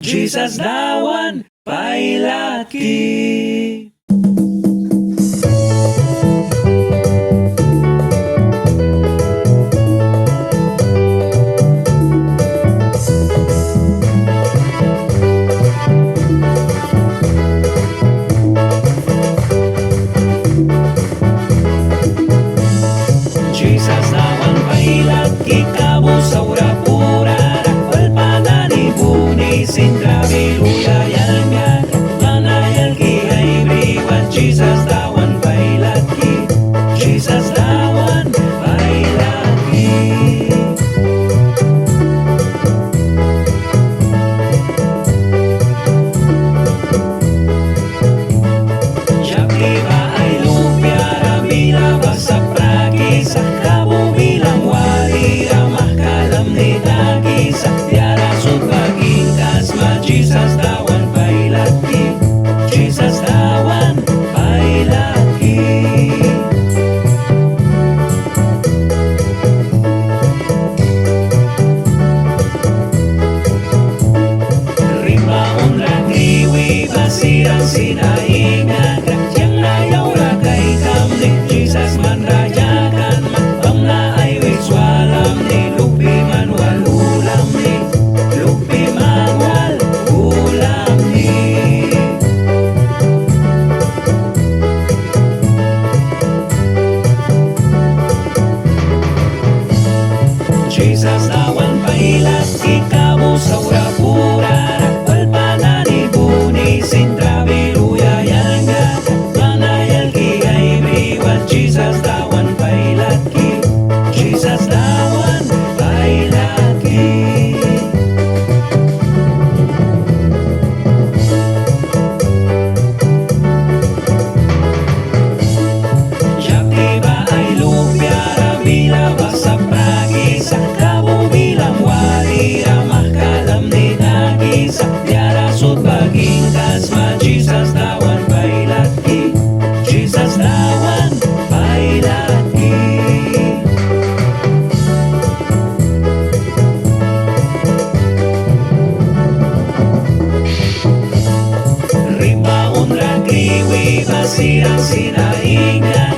Jesus dawan pailaki. Jesus dawan pailaki kabo sa ura-pura rakwal padani buni sindra biluya yalmya manayal ki ay briwan Jesus dawan pailaki. Jesus dawan pailaki. Jakiba ay lupya ramila basa pragi sa kabo bilang wali ramah kalam ni dagi sa tiara subaging kasma Jesus dawan pailaki. Jesus dawan pailaki. Rimbaon rakiwi basirang sinaingan yang ayaw rakay kamli Jesus man rajakan matpam na ay wiswalam ni lupi man walulam ni lupi man walulam ni. Jesus dawan pailaki kamo sa ura-pura rakwal panani buni sintra biluya yanga manayal ki ay briwan Jesus dawan pailaki. Jesus dawan pailaki. Jakiba ay lupya ramila basa pragi sa kabo bilang wali ramah kalam ni dagi sa tiara subaging kasma Jesus dawan pailaki. Jesus dawan pailaki. Rimbaon rakiwi basirang sinaingan